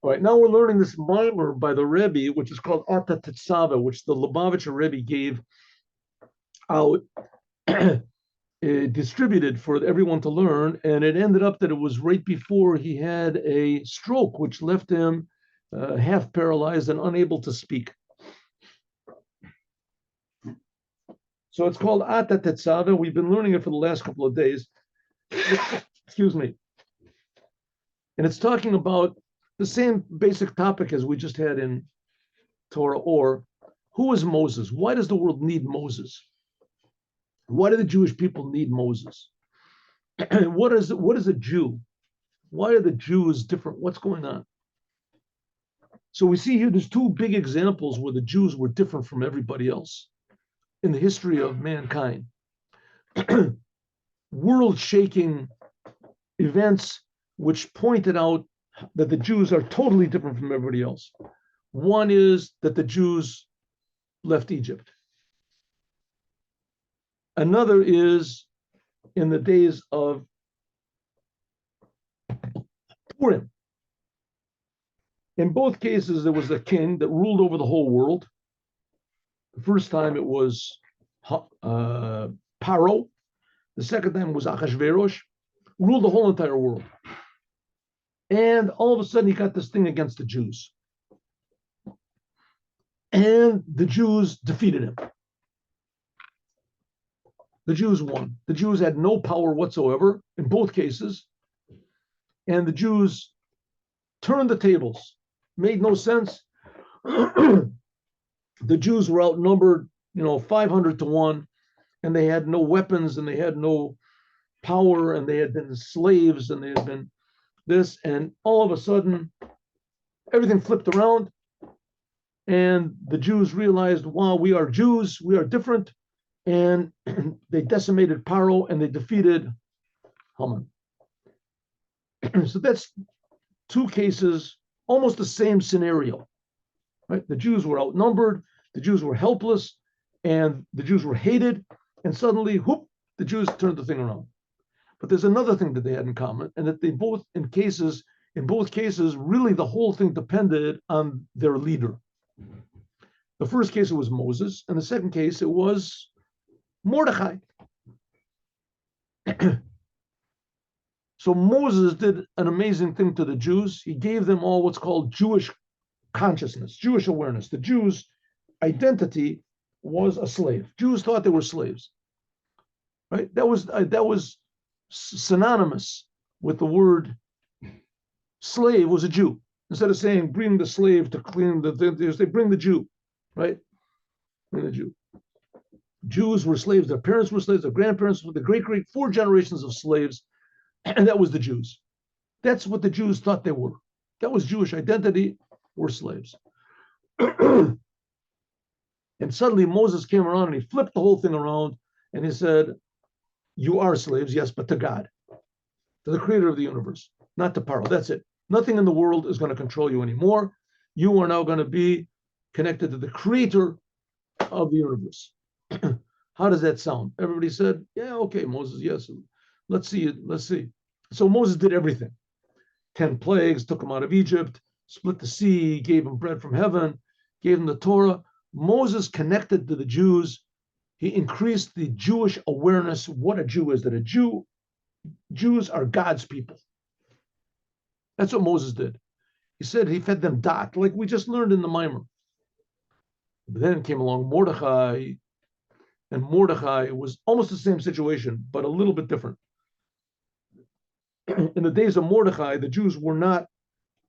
All right, now we're learning this mimer by the Rebbe, which is called TZAVE, which the Lubavitcher Rebbe gave out, distributed for everyone to learn, and it ended up that it was right before he had a stroke, which left him half paralyzed and unable to speak. So it's called TZAVE. We've been learning it for the last couple of days. Excuse me. And it's talking about the same basic topic as we just had in Torah, or who is Moses? Why does the world need Moses? Why do the Jewish people need Moses? What is a Jew? Why are the Jews different? What's going on? So we see here there's two big examples where the Jews were different from everybody else in the history of mankind. World-shaking events which pointed out that the Jews are totally different from everybody else. One is that the Jews left Egypt. Another is in the days of Purim. In both cases, there was a king that ruled over the whole world. The first time it was Paro. The second time was Achashverosh, ruled the whole entire world. And all of a sudden, he got this thing against the Jews. And the Jews defeated him. The Jews won. The Jews had no power whatsoever in both cases. And the Jews turned the tables. Made no sense. The Jews were outnumbered, 500 to 1, and they had no weapons, and they had no power, and they had been slaves, and they had been this, and all of a sudden, everything flipped around, and the Jews realized, wow, we are Jews, we are different, and they decimated Paro, and they defeated Haman. So that's two cases, almost the same scenario, right? The Jews were outnumbered, the Jews were helpless, and the Jews were hated, and suddenly, whoop, the Jews turned the thing around. But there's another thing that they had in common, and that they both, in both cases, really the whole thing depended on their leader. The first case it was Moses, and the second case it was Mordechi. So Moses did an amazing thing to the Jews. He gave them all what's called Jewish consciousness, Jewish awareness. The Jews' identity was a slave. Jews thought they were slaves, right? That was synonymous with the word slave was a Jew. Instead of saying bring the slave to clean the thing, they bring the Jew, right? Bring the Jew. Jews were slaves, their parents were slaves, their grandparents were the great 4 generations of slaves, and that was the Jews. That's what the Jews thought they were. That was Jewish identity, were slaves. And suddenly Moses came around and he flipped the whole thing around and he said, you are slaves, yes, but to God, to the creator of the universe, not to Paro. That's it. Nothing in the world is going to control you anymore. You are now going to be connected to the creator of the universe. How does that sound? Everybody said, yeah, okay, Moses, yes. Let's see it. Let's see. So Moses did everything. 10 plagues, took him out of Egypt, split the sea, gave him bread from heaven, gave him the Torah. Moses connected to the Jews. He increased the Jewish awareness, what a Jew is, that Jews are God's people. That's what Moses did. He said he fed them dot, like we just learned in the Mimer. But then came along Mordechai, and Mordechai was almost the same situation, but a little bit different. In the days of Mordechai, the Jews were not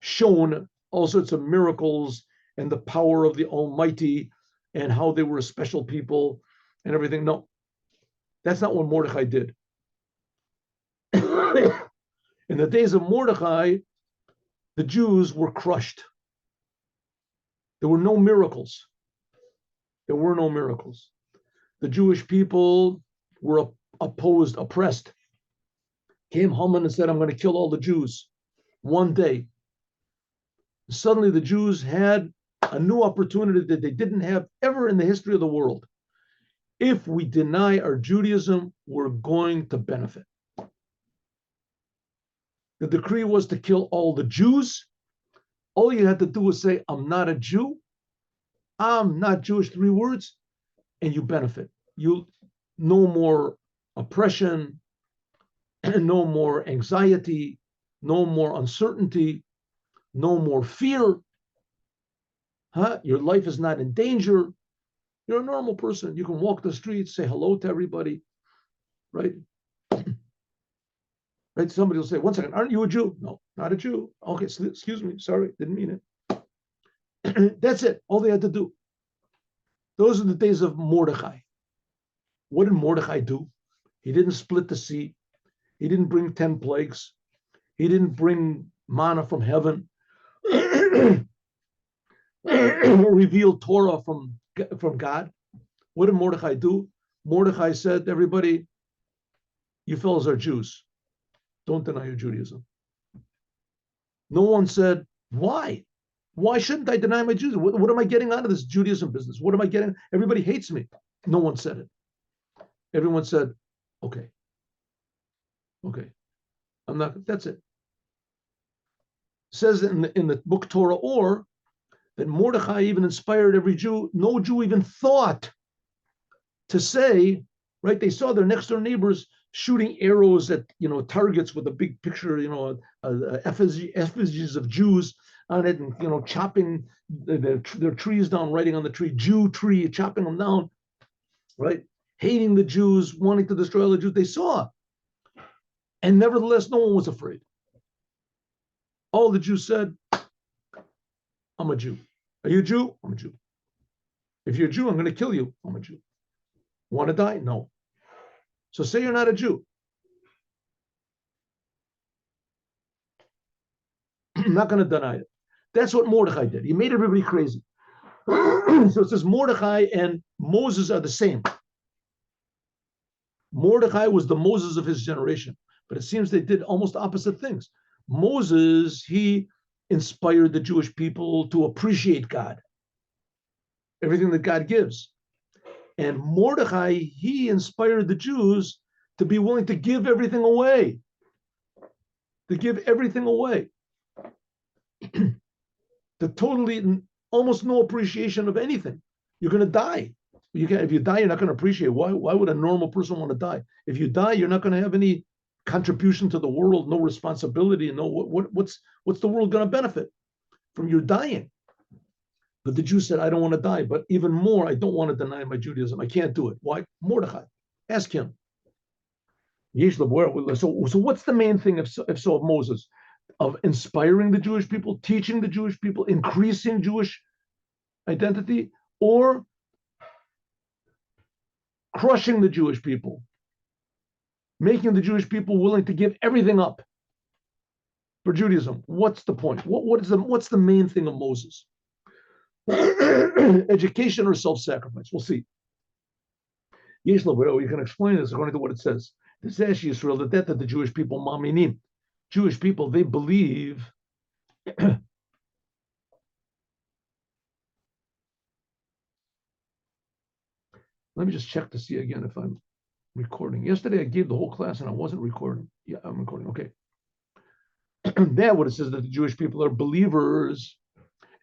shown all sorts of miracles and the power of the Almighty and how they were a special people and everything. No, that's not what Mordechai did. In the days of Mordechai, the Jews were crushed. There were no miracles. There were no miracles. The Jewish people were opposed, oppressed. Came Haman and said, I'm going to kill all the Jews one day. Suddenly the Jews had a new opportunity that they didn't have ever in the history of the world. If we deny our Judaism, we're going to benefit. The decree was to kill all the Jews, All you had to do was say, I'm not a Jew, I'm not Jewish, 3 words, and you benefit. You no more oppression, no more anxiety, no more uncertainty, no more fear. Your life is not in danger. You're a normal person. You can walk the streets, say hello to everybody, right? Right? Somebody will say, 1 second, aren't you a Jew? No, not a Jew. Okay, excuse me, sorry, didn't mean it. That's it. All they had to do. Those are the days of Mordechai. What did Mordechai do? He didn't split the sea. He didn't bring 10 plagues. He didn't bring manna from heaven. Reveal Torah from God. What did Mordechai do? Mordechai said, everybody, you fellows are Jews. Don't deny your Judaism. No one said, why? Why shouldn't I deny my Judaism? What am I getting out of this Judaism business? What am I getting? Everybody hates me. No one said it. Everyone said, okay. I'm not, that's it. It says in the book Torah Or that Mordechai even inspired every Jew. No Jew even thought to say, right? They saw their next door neighbors shooting arrows at, targets with a big picture, effigies of Jews on it, and, chopping their trees down, writing on the tree, Jew tree, chopping them down, right? Hating the Jews, wanting to destroy all the Jews. They saw. And nevertheless, no one was afraid. All the Jews said, I'm a Jew. Are you a Jew? I'm a Jew. If you're a Jew, I'm going to kill you. I'm a Jew. Want to die? No. So say you're not a Jew. I'm not going to deny it. That's what Mordechai did. He made everybody crazy. So it says Mordechai and Moses are the same. Mordechai was the Moses of his generation, but it seems they did almost opposite things. Moses, he inspired the Jewish people to appreciate God, everything that God gives. And Mordechai, he inspired the Jews to be willing to give everything away, to totally, almost no appreciation of anything. You're going to die. If you die, you're not going to appreciate. Why would a normal person want to die? If you die, you're not going to have any contribution to the world, no responsibility, no what's the world going to benefit from your dying? But the Jew said, I don't want to die, but even more, I don't want to deny my Judaism. I can't do it. Why? Mordechai. Ask him. So what's the main thing of Moses? Of inspiring the Jewish people, teaching the Jewish people, increasing Jewish identity, or crushing the Jewish people, making the Jewish people willing to give everything up for Judaism? What's the point? What's the main thing of Moses? Education or self-sacrifice? We'll see. We can explain this according to what it says. This is Israel, the death of the Jewish people, Maminim. Jewish people, they believe. Let me just check to see again if I'm recording. Yesterday I gave the whole class and I wasn't recording. Yeah, I'm recording. Okay. There, what it says that the Jewish people are believers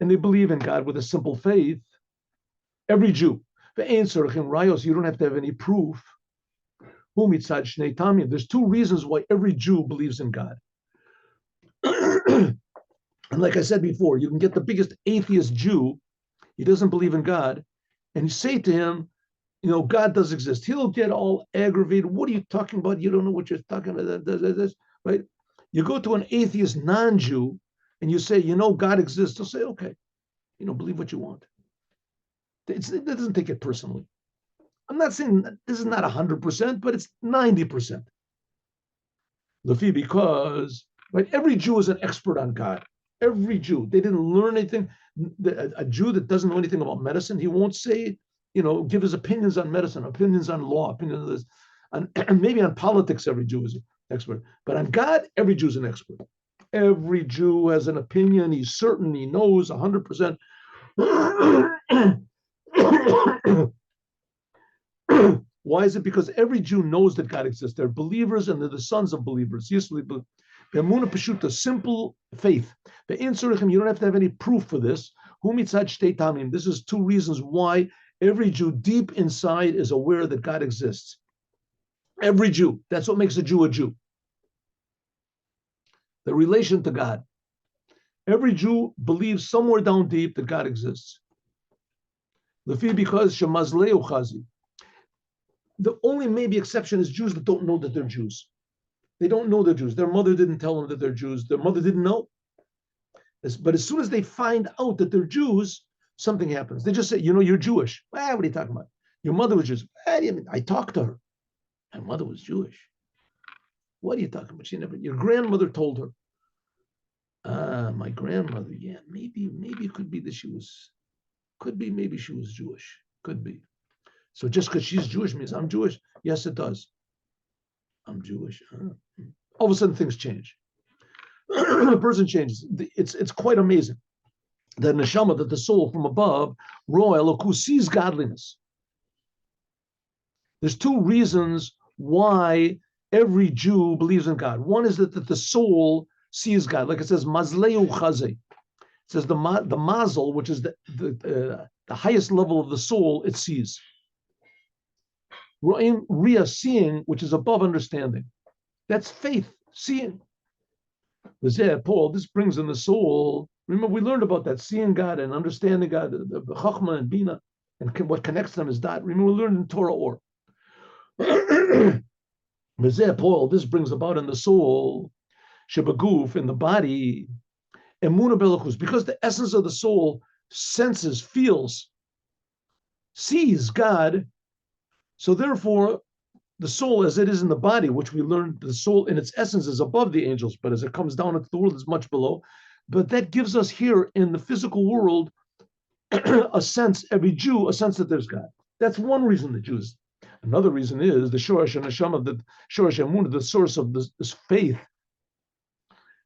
and they believe in God with a simple faith. Every Jew. You don't have to have any proof. There's 2 reasons why every Jew believes in God. And like I said before, you can get the biggest atheist Jew, he doesn't believe in God, and you say to him, God does exist. He'll get all aggravated. What are you talking about? You don't know what you're talking about, right? You go to an atheist non-Jew and you say, God exists. They'll say, okay, believe what you want. It doesn't take it personally. I'm not saying this is not 100%, but it's 90%. Lafi, because right, every Jew is an expert on God. Every Jew. They didn't learn anything. A Jew that doesn't know anything about medicine, he won't say, give his opinions on medicine, opinions on law, opinions on this. And maybe on politics, every Jew is an expert. But on God, every Jew is an expert. Every Jew has an opinion. He's certain. He knows 100%. Why is it? Because every Jew knows that God exists. They're believers and they're the sons of believers. Emuna Peshuta, simple faith. You don't have to have any proof for this. This is two reasons why every Jew deep inside is aware that God exists. Every Jew. That's what makes a Jew a Jew. The relation to God. Every Jew believes somewhere down deep that God exists. Because Shemazleu Chazi. The only maybe exception is Jews that don't know that they're Jews. They don't know they're Jews. Their mother didn't tell them that they're Jews. Their mother didn't know. But as soon as they find out that they're Jews, something happens. They just say, you're Jewish. What are you talking about? Your mother was Jewish. I talked to her. My mother was Jewish. What are you talking about? Your grandmother told her. My grandmother, yeah, maybe it could be that maybe she was Jewish. Could be. So just because she's Jewish means I'm Jewish? Yes, it does. I'm Jewish. All of a sudden things change. The person changes. It's quite amazing. The neshama, that the soul from above, Roy who sees godliness. There's two reasons why every Jew believes in God. One is that the soul sees God, like it says, mazleu chaze. It says the mazel, which is the highest level of the soul, it sees. Ro'im ria, seeing, which is above understanding. That's faith, seeing. Paul, this brings in the soul. Remember, we learned about that, seeing God and understanding God, the chachma and bina, and what connects them is that. Remember, we learned in Torah or. Paul, this brings about in the soul, shebaguf, in the body, emuna belakus, because the essence of the soul senses, feels, sees God. So therefore, the soul as it is in the body, which we learned, the soul in its essence is above the angels, but as it comes down into the world, it's much below. But that gives us here in the physical world a sense, every Jew, a sense that there's God. That's one reason the Jews. Another reason is the Shoresh and Neshama, the Shoresh Emunah, the source of this faith,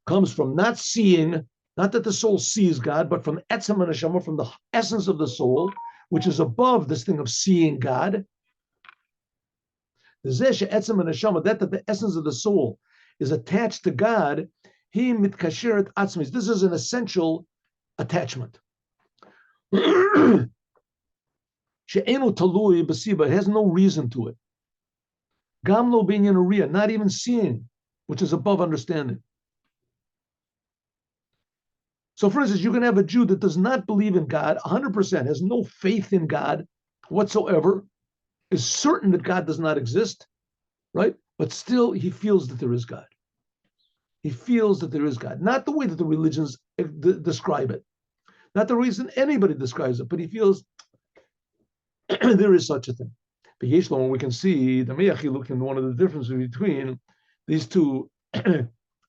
comes from not seeing, not that the soul sees God, but from Etzem and Neshama, from the essence of the soul, which is above this thing of seeing God. The Etzem and Neshama, that the essence of the soul is attached to God, he mitkasheret atzmis. This is an essential attachment. She'enu talui b'siba, it has no reason to it. Gam lo binyan uriya, not even seeing, which is above understanding. So for instance, you can have a Jew that does not believe in God, 100%, has no faith in God whatsoever, is certain that God does not exist, right? But still he feels that there is God. He feels that there is God. Not the way that the religions describe it. Not the reason anybody describes it, but he feels there is such a thing. But Yeshlon, we can see the Meyachiluk in one of the differences between these two.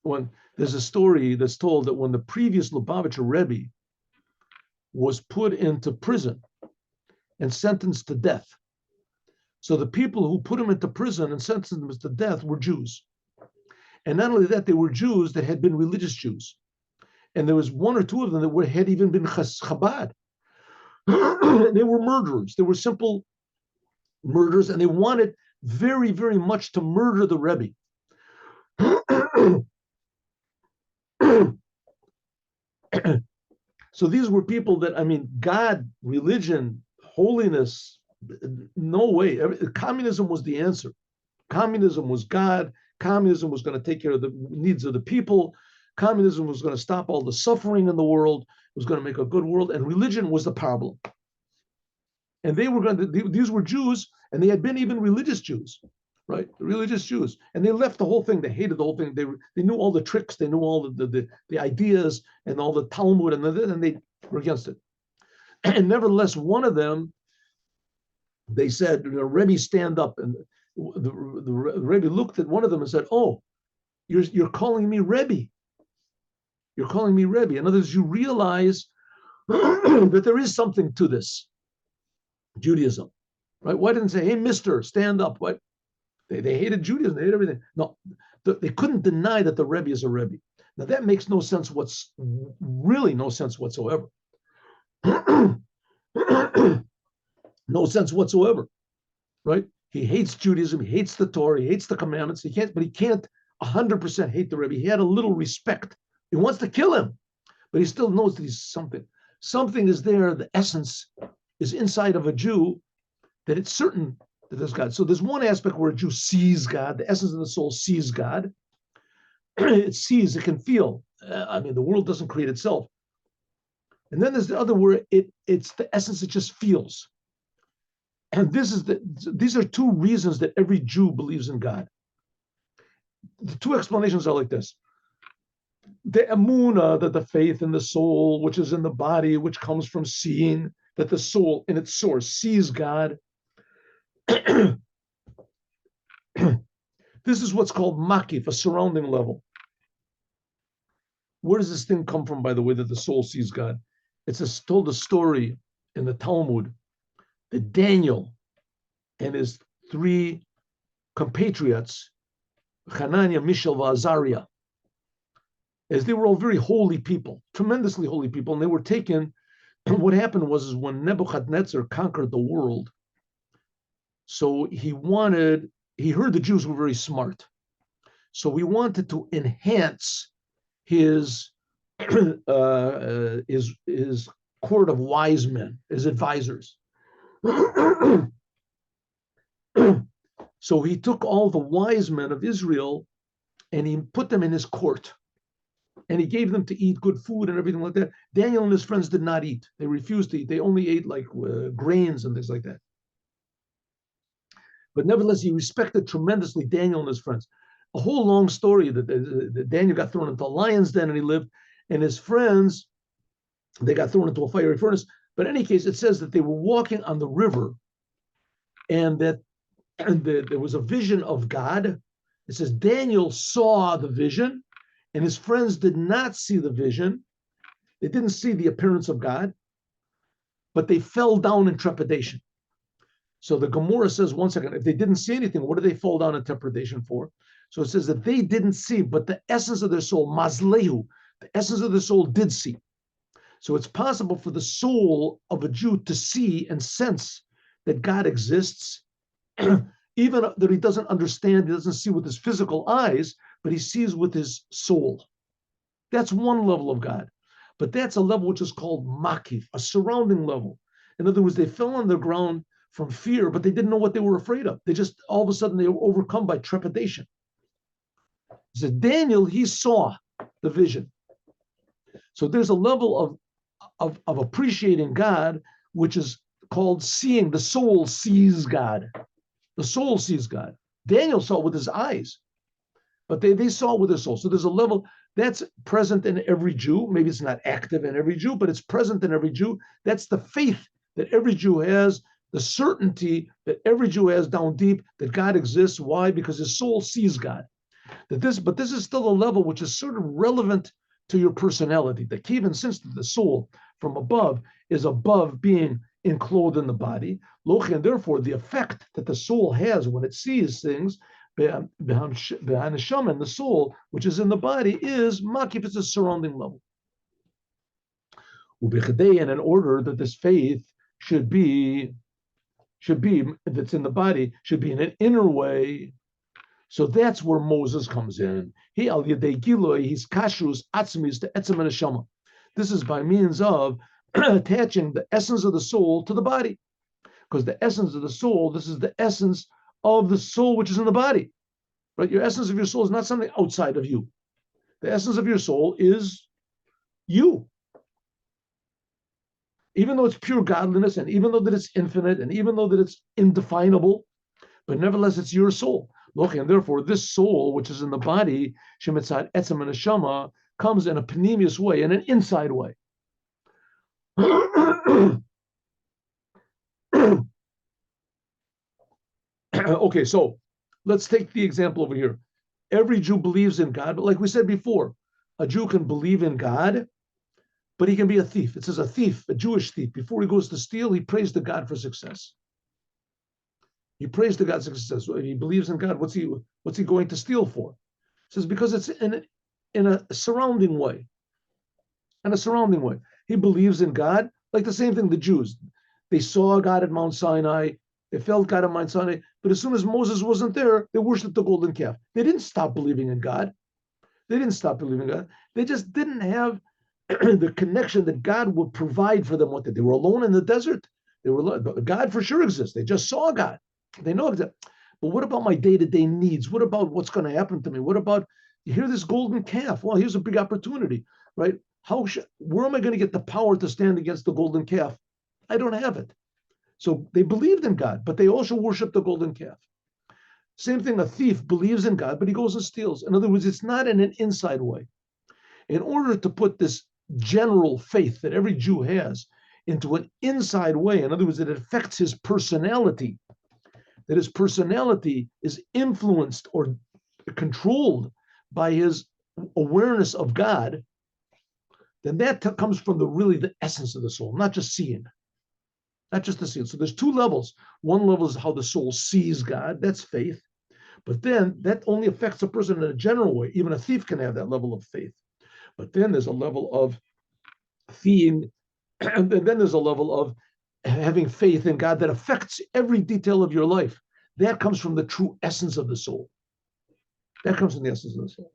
When there's a story that's told that when the previous Lubavitcher Rebbe was put into prison and sentenced to death, so the people who put him into prison and sentenced him to death were Jews. And not only that, they were Jews that had been religious Jews. And there was one or two of them that had even been Chabad. They were murderers. They were simple murderers, and they wanted very, very much to murder the Rebbe. So these were people that, God, religion, holiness, no way. Communism was the answer. Communism was God. Communism was going to take care of the needs of the people. Communism was going to stop all the suffering in the world. It was going to make a good world. And religion was the problem. And these were Jews, and they had been even religious Jews, right? The religious Jews. And they left the whole thing. They hated the whole thing. They knew all the tricks. They knew all the ideas and all the Talmud, and they were against it. And nevertheless, one of them, they said, Rebbe, stand up. And the Rebbe looked at one of them and said, oh, you're calling me Rebbe. You're calling me Rebbe. In other words, you realize that there is something to this Judaism, right? Why didn't they say, hey, mister, stand up? What? They hated Judaism. They hated everything. No, they couldn't deny that the Rebbe is a Rebbe. Now, that makes no sense really no sense whatsoever. No sense whatsoever, right? He hates Judaism. He hates the Torah. He hates the commandments. He can't 100% hate the Rebbe. He had a little respect. He wants to kill him, but he still knows that he's something. Something is there. The essence is inside of a Jew that it's certain that there's God. So there's one aspect where a Jew sees God. The essence of the soul sees God. It sees, it can feel. The world doesn't create itself. And then there's the other where it's the essence, it just feels. And these are two reasons that every Jew believes in God. The two explanations are like this. The emunah, that the faith in the soul, which is in the body, which comes from seeing, that the soul in its source sees God. This is what's called makif, a surrounding level. Where does this thing come from, by the way, that the soul sees God? It's told a story in the Talmud that Daniel and his three compatriots, Hananiah, Mishael, and Azariah, as they were all very holy people, tremendously holy people, and they were taken. What happened was when Nebuchadnezzar conquered the world, so he heard the Jews were very smart. So he wanted to enhance his court of wise men, his advisors. So he took all the wise men of Israel and he put them in his court. And he gave them to eat good food and everything like that. Daniel and his friends did not eat. They refused to eat. They only ate like grains and things like that. But nevertheless, he respected tremendously Daniel and his friends. A whole long story that Daniel got thrown into a lion's den and he lived, and his friends, they got thrown into a fiery furnace. But in any case, it says that they were walking on the river and that there was a vision of God. It says Daniel saw the vision and his friends did not see the vision. They didn't see the appearance of God, but they fell down in trepidation. So the Gemara says, one second, if they didn't see anything, what did they fall down in trepidation for? So it says that they didn't see, but the essence of their soul, mazlehu, the essence of the soul did see. So it's possible for the soul of a Jew to see and sense that God exists, even that he doesn't understand, he doesn't see with his physical eyes, but he sees with his soul. That's one level of God. But that's a level which is called makif, a surrounding level. In other words, they fell on the ground from fear, but they didn't know what they were afraid of. They just, all of a sudden, they were overcome by trepidation. So Daniel, he saw the vision. So there's a level of appreciating God, which is called seeing. The soul sees God. The soul sees God. Daniel saw it with his eyes, but they saw it with their soul. So there's a level that's present in every Jew. Maybe it's not active in every Jew, but it's present in every Jew. That's the faith that every Jew has, the certainty that every Jew has down deep that God exists. Why? Because his soul sees God. But this is still a level which is sort of relevant to your personality. The Kivin, since the soul from above is above being enclosed in the body, and therefore the effect that the soul has when it sees things, behind the soul, which is in the body, is makif, it's a surrounding level. And in order that this faith should be that's in the body, should be in an inner way. So that's where Moses comes in. He al yedei giloi his kashrus atzmis to etzem neshama. This is by means of attaching the essence of the soul to the body, because the essence of the soul, this is the essence of the soul which is in the body, right? Your essence of your soul is not something outside of you. The essence of your soul is you. Even though it's pure godliness, and even though that it's infinite, and even though that it's indefinable, but nevertheless it's your soul. And therefore, this soul, which is in the body, Shemitzad Etzem and Neshama, comes in a panemius way, in an inside way. Okay, so let's take the example over here. Every Jew believes in God, but like we said before, a Jew can believe in God, but he can be a thief. It says a thief, a Jewish thief, before he goes to steal, he prays to God for success. He prays to God's success. If he believes in God, what's he going to steal for? It says because it's in a surrounding way. In a surrounding way. He believes in God, like the same thing the Jews. They saw God at Mount Sinai. They felt God on Mount Sinai, but as soon as Moses wasn't there, they worshipped the golden calf. They didn't stop believing in God. They didn't stop believing in God. They just didn't have the connection that God would provide for them. What they were alone in the desert. They were alone. God for sure exists. They just saw God. They know that. But what about my day-to-day needs? What about what's going to happen to me? What about you hear this golden calf? Well, here's a big opportunity, right? Where am I going to get the power to stand against the golden calf? I don't have it. So they believed in God, but they also worshiped the golden calf. Same thing, a thief believes in God, but he goes and steals. In other words, it's not in an inside way. In order to put this general faith that every Jew has into an inside way, in other words, it affects his personality, that his personality is influenced or controlled by his awareness of God, then that comes from the essence of the soul, not just seeing. Not just the seeing. So there's two levels. One level is how the soul sees God. That's faith. But then that only affects a person in a general way. Even a thief can have that level of faith. But then there's a level of seeing, and then there's a level of having faith in God that affects every detail of your life. That comes from the true essence of the soul. That comes from the essence of the soul.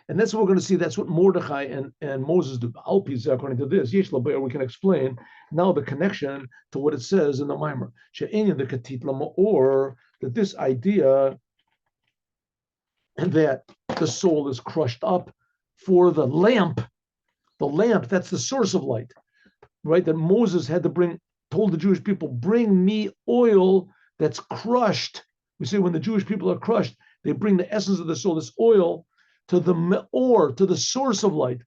And that's what we're going to see. That's what Mordechai and Moses do. Alpis, according to this, Yesh Labeir, we can explain now the connection to what it says in the Mimer. She'enyan the Katit Lama'or, that this idea that the soul is crushed up for the lamp, that's the source of light, right? That Moses had to told the Jewish people, bring me oil that's crushed. We say when the Jewish people are crushed, they bring the essence of the soul, this oil, to the me'or, to the source of light.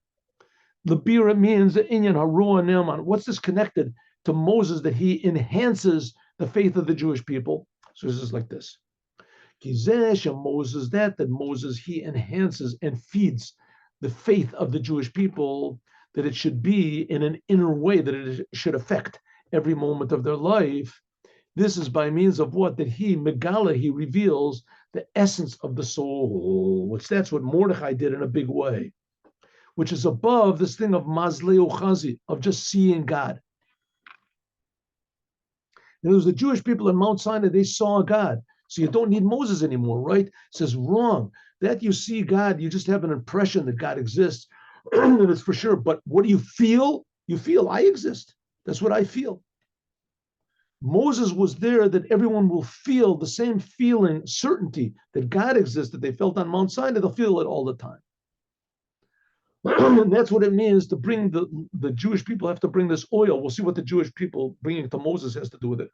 The bira means the inyan haruah ne'eman. What's this connected to Moses that he enhances the faith of the Jewish people? So this is like this. Moses, that Moses, he enhances and feeds the faith of the Jewish people, that it should be in an inner way, that it should affect every moment of their life. This is by means of what? That he reveals the essence of the soul, which that's what Mordechai did in a big way, which is above this thing of mazleu chazi, of just seeing God. And it was the Jewish people in Mount Sinai, they saw God. So you don't need Moses anymore, right? It says wrong. That you see God, you just have an impression that God exists, and it's for sure. But what do you feel? You feel I exist. That's what I feel. Moses was there that everyone will feel the same feeling, certainty that God exists, that they felt on Mount Sinai. They'll feel it all the time. And that's what it means to bring the Jewish people have to bring this oil. We'll see what the Jewish people bringing it to Moses has to do with it.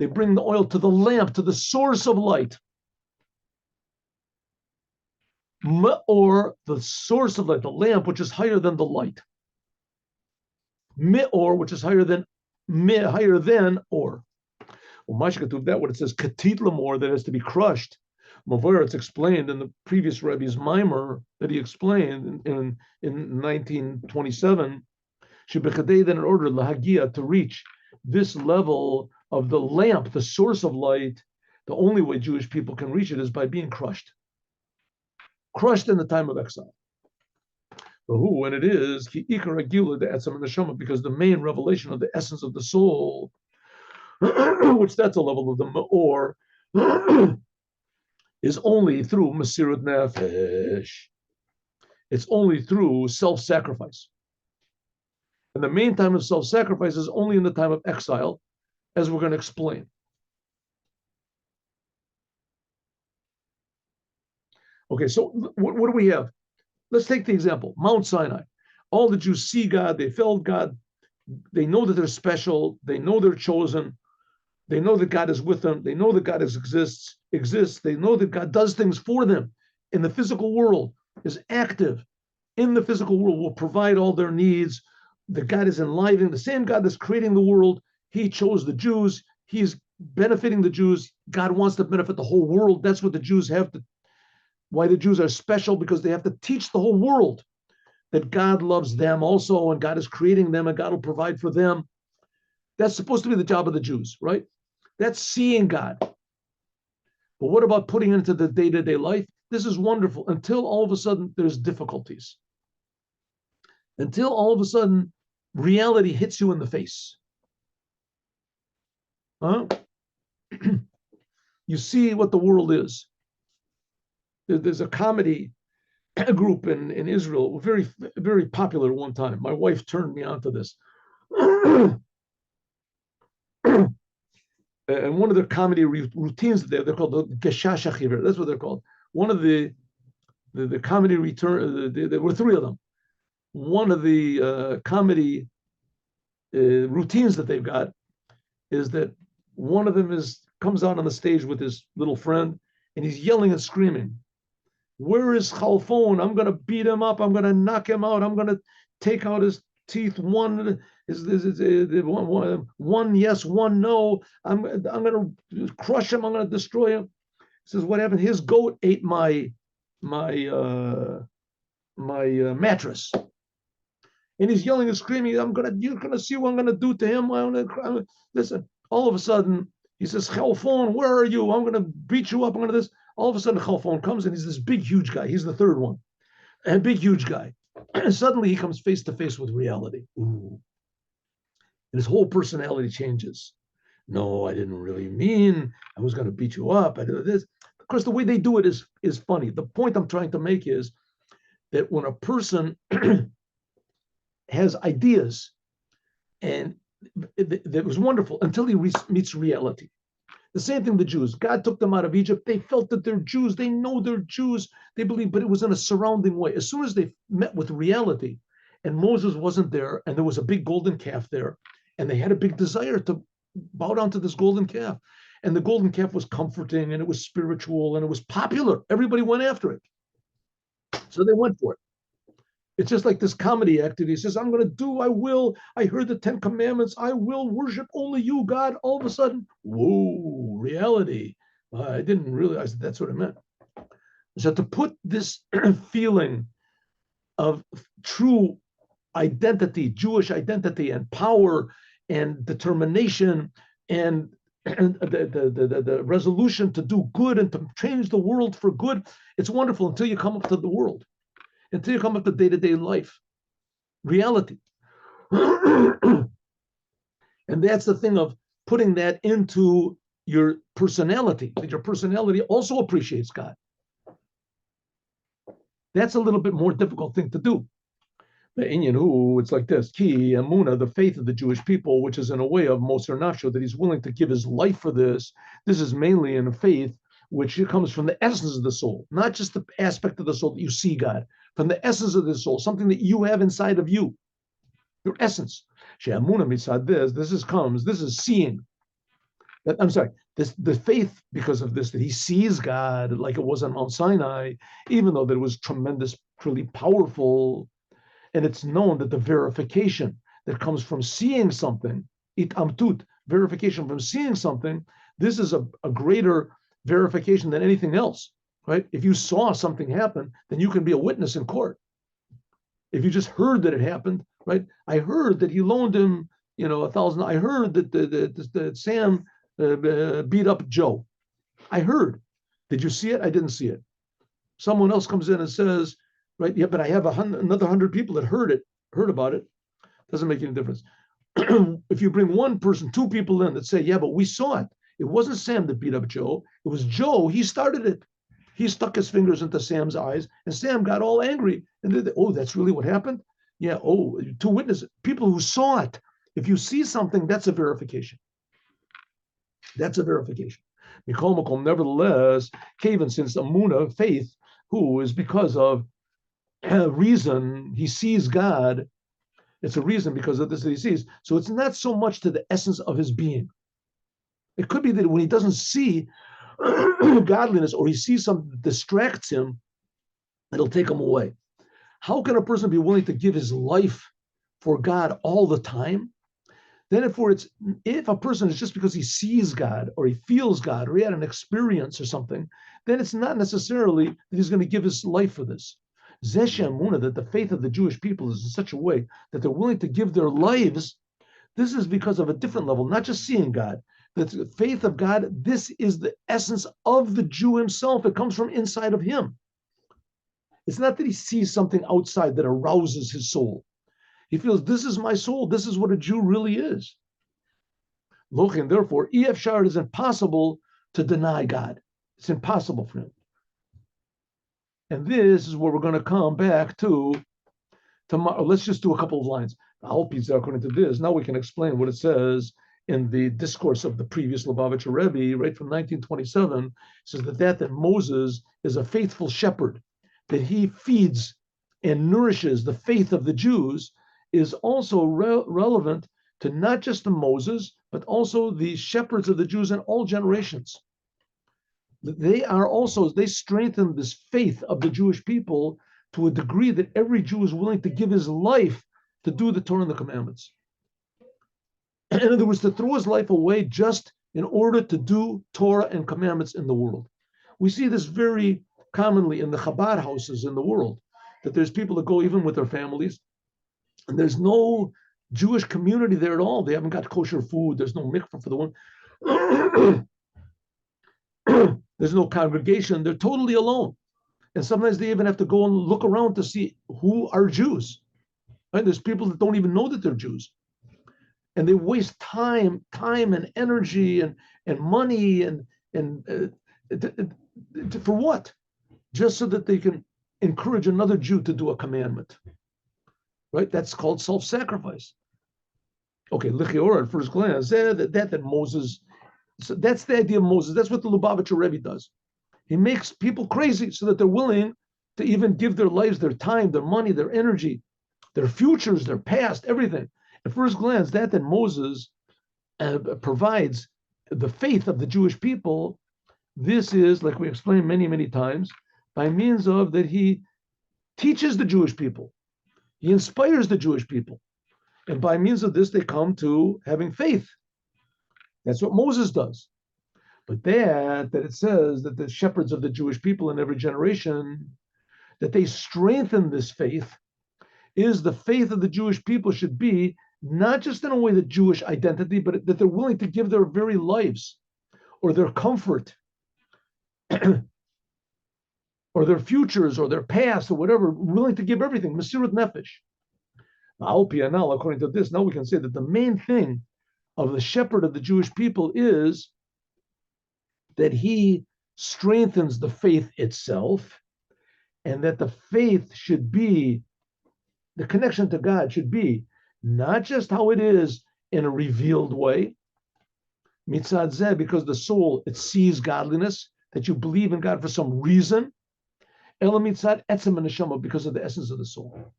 They bring the oil to the lamp, to the source of light. Or the source of light, the lamp, which is higher than the light. Me'or, which is higher than or. Well, Mashka that what it says katit lamor, that has to be crushed. Mavor, it's explained in the previous Rebbe's mimer that he explained in 1927. Shebechadei, then in order lahagia, to reach this level of the lamp, the source of light, the only way Jewish people can reach it is by being crushed. Crushed in the time of exile. But who, when it is, because the main revelation of the essence of the soul, which that's a level of the me'or, is only through Mesirut Nefesh. It's only through self-sacrifice. And the main time of self-sacrifice is only in the time of exile, as we're going to explain. Okay, so what do we have? Let's take the example, Mount Sinai. All the Jews see God, they felt God, they know that they're special, they know they're chosen, they know that God is with them, they know that God exists, they know that God does things for them in the physical world, is active in the physical world, will provide all their needs. The God is enlivening, the same God that's creating the world, he chose the Jews, he's benefiting the Jews, God wants to benefit the whole world. That's what the Jews have to, why the Jews are special, because they have to teach the whole world that God loves them also, and God is creating them, and God will provide for them. That's supposed to be the job of the Jews, right? That's seeing God. But what about putting it into the day-to-day life? This is wonderful until all of a sudden there's difficulties. Until all of a sudden reality hits you in the face. Huh? you see what the world is. There's a comedy group in Israel, very, very popular at one time. My wife turned me on to this. And one of the comedy routines they're called the Geshash Achiver. That's what they're called. One of the comedy there were three of them. One of the comedy routines that they've got is that one of them comes out on the stage with his little friend, and he's yelling and screaming, "Where is Chalfon? I'm going to beat him up. I'm going to knock him out. I'm going to take out his teeth. One yes, one no. I'm going to crush him. I'm going to destroy him." He says, "What happened? His goat ate my mattress." And he's yelling and screaming, "You're gonna see what I'm gonna do to him. Listen." All of a sudden, he says, "Chalfon, where are you? I'm gonna beat you up. I'm gonna this." All of a sudden, Chalfon comes, and he's this big, huge guy. He's the third one, and big, huge guy. And suddenly, he comes face to face with reality. Ooh. And his whole personality changes. "No, I didn't really mean I was gonna beat you up. I do this." Of course, the way they do it is funny. The point I'm trying to make is that when a person has ideas, and that was wonderful until he meets reality. The same thing the Jews. God took them out of Egypt. They felt that they're Jews. They know they're Jews. They believe, but it was in a surrounding way. As soon as they met with reality, and Moses wasn't there, and there was a big golden calf there, and they had a big desire to bow down to this golden calf. And the golden calf was comforting, and it was spiritual, and it was popular. Everybody went after it. So they went for it. It's just like this comedy act. And he says, I will. I heard the 10 Commandments. I will worship only you, God. All of a sudden, whoa, reality. I didn't realize that's what it meant. So to put this feeling of true identity, Jewish identity, and power and determination and the resolution to do good and to change the world for good, it's wonderful until you come up to the world. Until you come up to day-to-day life, reality. And that's the thing of putting that into your personality, that your personality also appreciates God. That's a little bit more difficult thing to do. It's like this: Ki Emuna, the faith of the Jewish people, which is in a way of Moser Nafsho, that he's willing to give his life for this. This is mainly in a faith which comes from the essence of the soul, not just the aspect of the soul that you see God, from the essence of the soul, something that you have inside of you, your essence. This is seeing. I'm sorry, the faith, because of this, that he sees God like it was on Mount Sinai, even though that it was tremendous, truly powerful. And it's known that the verification that comes from seeing something, verification from seeing something, this is a greater verification than anything else, right? If you saw something happen, then you can be a witness in court. If you just heard that it happened, right? I heard that he loaned him, $1,000. I heard that Sam beat up Joe. I heard. Did you see it? I didn't see it. Someone else comes in and says, right? Yeah, but I have another 100 people that heard about it. Doesn't make any difference. If you bring one person, two people in that say, yeah, but we saw it. It wasn't Sam that beat up Joe. It was Joe. He started it. He stuck his fingers into Sam's eyes, and Sam got all angry. And that's really what happened? Yeah, two witnesses, people who saw it. If you see something, that's a verification. That's a verification. Nevertheless, Kavan, since Amuna, faith, who is because of reason, he sees God. It's a reason because of this that he sees. So it's not so much to the essence of his being. It could be that when he doesn't see godliness, or he sees something that distracts him, it'll take him away. How can a person be willing to give his life for God all the time? Then if a person is just because he sees God, or he feels God, or he had an experience or something, then it's not necessarily that he's going to give his life for this. Zeshamuna, that the faith of the Jewish people is in such a way that they're willing to give their lives. This is because of a different level, not just seeing God. The faith of God, this is the essence of the Jew himself. It comes from inside of him. It's not that he sees something outside that arouses his soul. He feels, this is my soul. This is what a Jew really is. Lochin, therefore, EF Shard is impossible to deny God. It's impossible for him. And this is where we're going to come back to tomorrow. Let's just do a couple of lines. According to this, now we can explain what it says in the discourse of the previous Lubavitcher Rebbe, right from 1927. It says that Moses is a faithful shepherd, that he feeds and nourishes the faith of the Jews, is also relevant to not just the Moses, but also the shepherds of the Jews in all generations. They strengthen this faith of the Jewish people to a degree that every Jew is willing to give his life to do the Torah and the commandments. In other words, to throw his life away just in order to do Torah and commandments in the world. We see this very commonly in the Chabad houses in the world, that there's people that go even with their families, and there's no Jewish community there at all. They haven't got kosher food. There's no mikvah for the one. There's no congregation. They're totally alone. And sometimes they even have to go and look around to see who are Jews. Right? There's people that don't even know that they're Jews. And they waste time and energy and money for what? Just so that they can encourage another Jew to do a commandment. Right? That's called self-sacrifice. Okay, Lichiora at first glance, that Moses, so that's the idea of Moses. That's what the Lubavitcher Rebbe does. He makes people crazy so that they're willing to even give their lives, their time, their money, their energy, their futures, their past, everything. At first glance, that Moses provides the faith of the Jewish people. This is, like we explained many, many times, by means of that he teaches the Jewish people. He inspires the Jewish people. And by means of this, they come to having faith. That's what Moses does. But that it says that the shepherds of the Jewish people in every generation, that they strengthen this faith, is the faith of the Jewish people should be not just in a way the Jewish identity, but that they're willing to give their very lives or their comfort or their futures or their past or whatever, willing to give everything, Mesirat Nefesh. Now, according to this, now we can say that the main thing of the shepherd of the Jewish people is that he strengthens the faith itself, and that the faith should be, the connection to God should be not just how it is in a revealed way, mitzad zeh, because the soul, it sees godliness, that you believe in God for some reason, ela mitzad etzem neshama, because of the essence of the soul.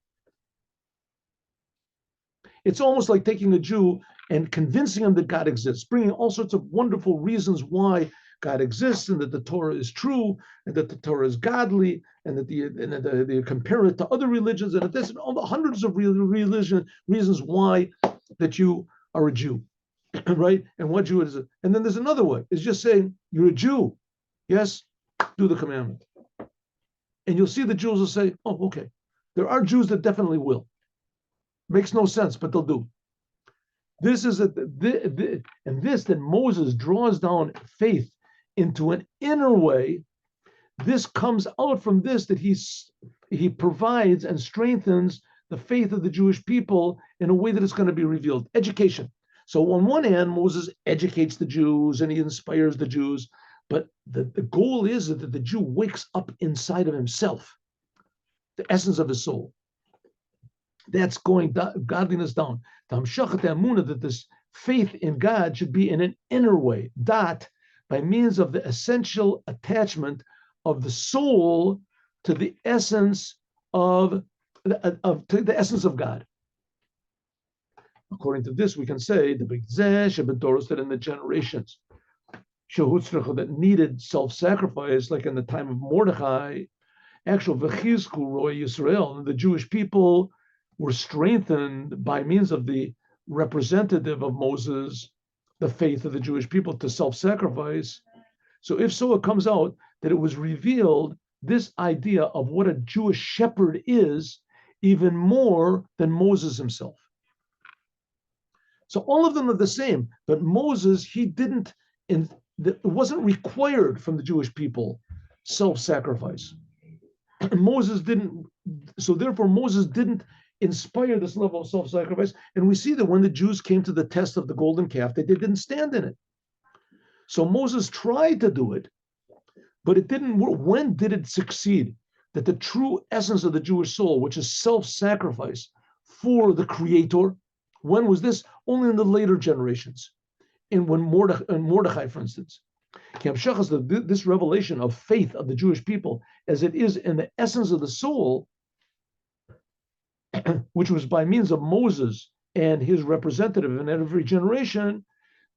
It's almost like taking a Jew and convincing him that God exists, bringing all sorts of wonderful reasons why God exists, and that the Torah is true, and that the Torah is godly, and that they compare it to other religions, and there's all the hundreds of reasons why that you are a Jew, right? And what Jew is it? And then there's another way. It's just saying, you're a Jew. Yes, do the commandment. And you'll see the Jews will say, oh, okay. There are Jews that definitely will. Makes no sense, but they'll do. This is that Moses draws down faith into an inner way. This comes out from this, that he provides and strengthens the faith of the Jewish people in a way that it's going to be revealed. Education. So on one hand, Moses educates the Jews and he inspires the Jews, but the goal is that the Jew wakes up inside of himself, the essence of his soul. That's going godliness down. That this faith in God should be in an inner way, by means of the essential attachment of the soul to the essence of the essence of God. According to this, we can say the big Zeh that in the generations that needed self-sacrifice, like in the time of Mordechi, actual v'chizku roy Yisrael, and the Jewish people were strengthened by means of the representative of Moses, the faith of the Jewish people, to self-sacrifice. So if so, it comes out that it was revealed, this idea of what a Jewish shepherd is, even more than Moses himself. So all of them are the same, but Moses, it wasn't required from the Jewish people self-sacrifice. Moses didn't inspire this level of self-sacrifice. And we see that when the Jews came to the test of the golden calf, they didn't stand in it. So Moses tried to do it, but it didn't work. When did it succeed? That the true essence of the Jewish soul, which is self-sacrifice for the Creator, when was this? Only in the later generations. When Mordechi, for instance. This revelation of faith of the Jewish people, as it is in the essence of the soul, which was by means of Moses and his representative in every generation,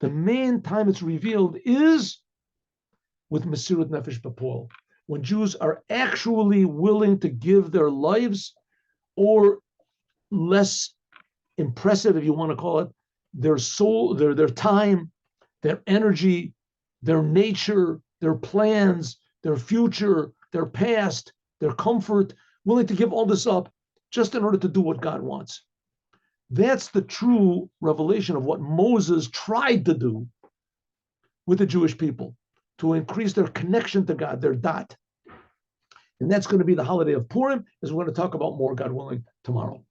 the main time it's revealed is with Mesirut Nefesh B'Pol, when Jews are actually willing to give their lives, or less impressive, if you want to call it, their soul, their time, their energy, their nature, their plans, their future, their past, their comfort, willing to give all this up just in order to do what God wants. That's the true revelation of what Moses tried to do with the Jewish people, to increase their connection to God, their dat. And that's going to be the holiday of Purim, as we're going to talk about more, God willing, tomorrow.